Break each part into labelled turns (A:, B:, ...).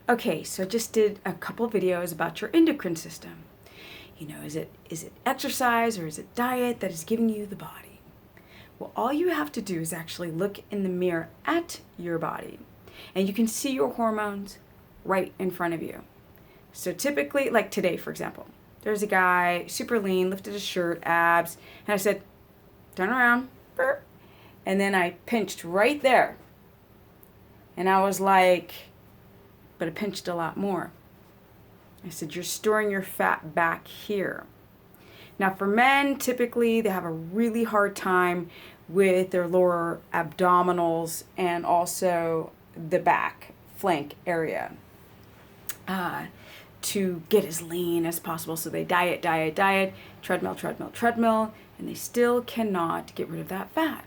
A: Okay, so I just did a couple videos about your endocrine system. Is it exercise or is it diet that is giving you the body? Well, all you have to do is actually look in the mirror at your body, and you can see your hormones right in front of you. So typically, like today, for example, there's a guy, super lean, lifted his shirt, abs, and I said, turn around, and then I pinched right there. And I was like, but it pinched a lot more. I said, you're storing your fat back here. Now for men, typically they have a really hard time with their lower abdominals and also the back flank area to get as lean as possible. So they diet, treadmill, and they still cannot get rid of that fat.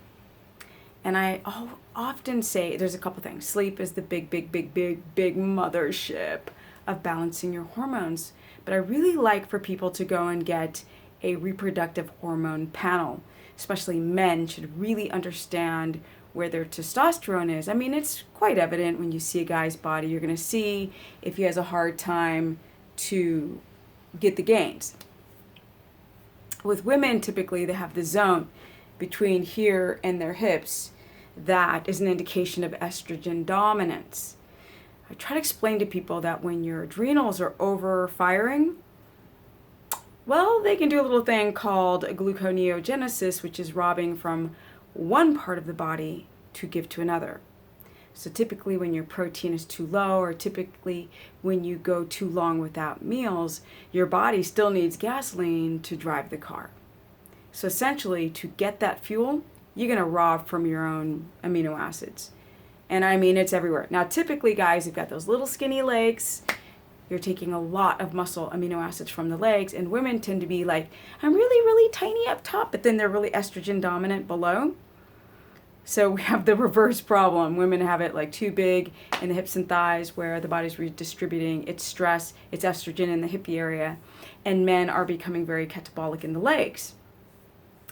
A: And I often say there's a couple things. Sleep is the big mothership of balancing your hormones. But I really like for people to go and get a reproductive hormone panel. Especially men should really understand where their testosterone is. I mean, it's quite evident when you see a guy's body. You're going to see if he has a hard time to get the gains. With women, typically they have the zone between here and their hips. That is an indication of estrogen dominance. I try to explain to people that when your adrenals are over firing, well, they can do a little thing called gluconeogenesis, which is robbing from one part of the body to give to another. So typically when your protein is too low, or typically when you go too long without meals, your body still needs gasoline to drive the car. So essentially, to get that fuel, you're going to rob from your own amino acids. And I mean, it's everywhere. Now, typically, guys, you've got those little skinny legs. You're taking a lot of muscle amino acids from the legs. And women tend to be like, I'm really tiny up top, but then they're really estrogen dominant below. So we have the reverse problem. Women have it like too big in the hips and thighs where the body's redistributing its stress, its estrogen in the hippie area. And men are becoming very catabolic in the legs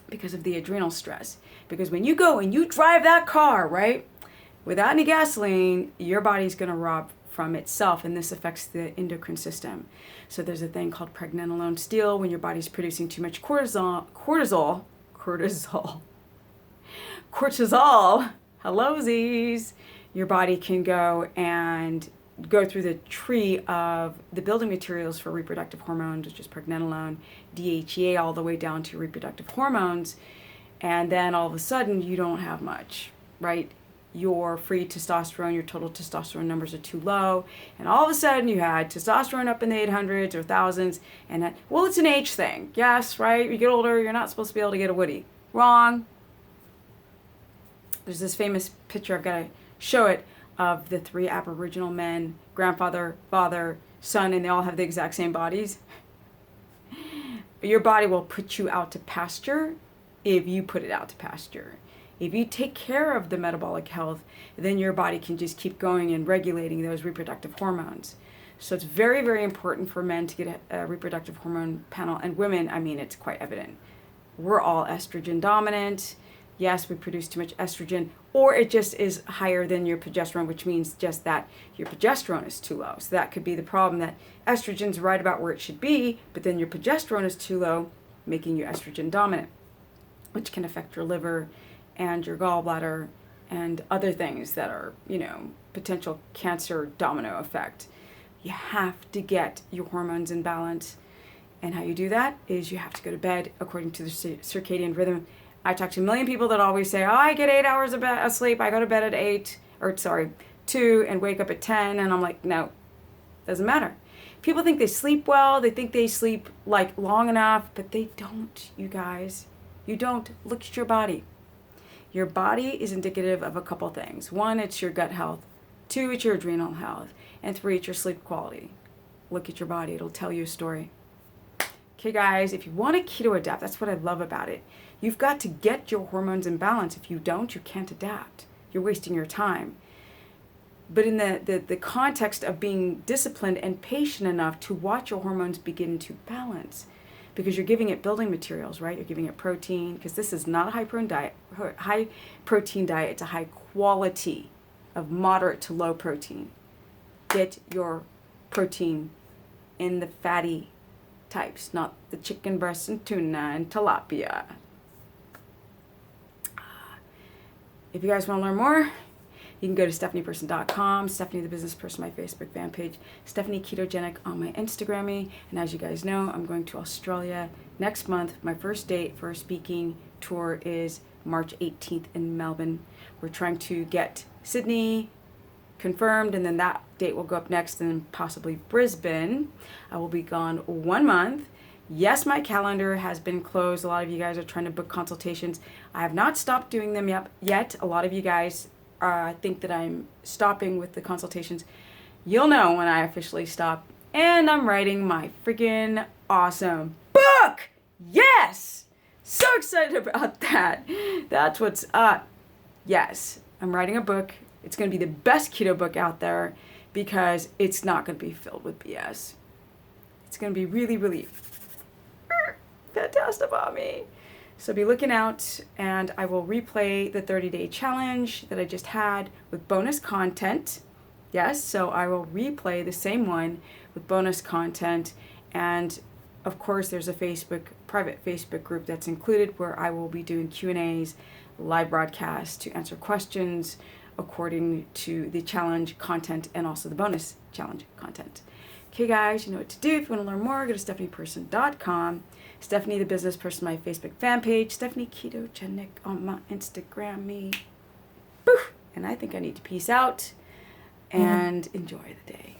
A: because of the adrenal stress. Because when you go and you drive that car, right, without any gasoline, your body's going to rob from itself, and this affects the endocrine system. So there's a thing called Pregnenolone steal when your body's producing too much cortisol, hello Z's, your body can go and go through the tree of the building materials for reproductive hormones, which is pregnenolone, DHEA, all the way down to reproductive hormones. And then all of a sudden you don't have much, right? Your free testosterone, your total testosterone numbers are too low. And all of a sudden you had testosterone up in the 800s or thousands. And that, well, it's an age thing. Yes, right? You get older, you're not supposed to be able to get a woody. Wrong. There's this famous picture, I've got to show it, of the three Aboriginal men, grandfather, father, son, and they all have the exact same bodies. Your body will put you out to pasture if you put it out to pasture. If you take care of the metabolic health, then your body can just keep going and regulating those reproductive hormones. So it's very important for men to get a reproductive hormone panel. And women, I mean, it's quite evident. We're all estrogen dominant. Yes, we produce too much estrogen, or it just is higher than your progesterone, which means just that your progesterone is too low. So that could be the problem, that estrogen's right about where it should be, but then your progesterone is too low, making you estrogen dominant, which can affect your liver and your gallbladder and other things that are, potential cancer domino effect. You have to get your hormones in balance. And how you do that is you have to go to bed according to the circadian rhythm. I talk to a million people that always say, oh, I get 8 hours of sleep. I go to bed at 2 and wake up at 10. And I'm like, no, doesn't matter. People think they sleep well. They think they sleep like long enough, but they don't, you guys. You don't. Look at your body. Your body is indicative of a couple things. 1, it's your gut health. 2, it's your adrenal health. And 3, it's your sleep quality. Look at your body. It'll tell you a story. Okay, guys, if you want to keto adapt, that's what I love about it. You've got to get your hormones in balance. If you don't, you can't adapt. You're wasting your time. But in the context of being disciplined and patient enough to watch your hormones begin to balance, because you're giving it building materials, right? You're giving it protein, because this is not a high protein diet. It's a high quality of moderate to low protein. get your protein in the fatty types, not the chicken breast and tuna and tilapia. If you guys want to learn more, you can go to stephanieperson.com, Stephanie the Business Person, my Facebook fan page, Stephanie Ketogenic on my Instagrammy. And as you guys know, I'm going to Australia next month. My first date for a speaking tour is March 18th in Melbourne. We're trying to get Sydney confirmed, and then that date will go up next, and then possibly Brisbane. I will be gone 1 month. Yes, my calendar has been closed. A lot of you guys are trying to book consultations. I have not stopped doing them yet. A lot of you guys think that I'm stopping with the consultations. You'll know when I officially stop. And I'm writing my freaking awesome book! Yes! So excited about that. That's what's up. Yes, I'm writing a book. It's going to be the best keto book out there because it's not going to be filled with BS. It's going to be really, really fantastic about me. So be looking out, and I will replay the 30-day challenge that I just had with bonus content. Yes, so I will replay the same one with bonus content, and of course there's a private Facebook group that's included where I will be doing Q&As, live broadcasts to answer questions according to the challenge content and also the bonus challenge content. Okay guys, you know what to do. If you want to learn more, go to stephanieperson.com. Stephanie the Business Person, my Facebook fan page. Stephanie Ketogenic on my Instagram. Me. Boo! And I think I need to peace out and enjoy the day.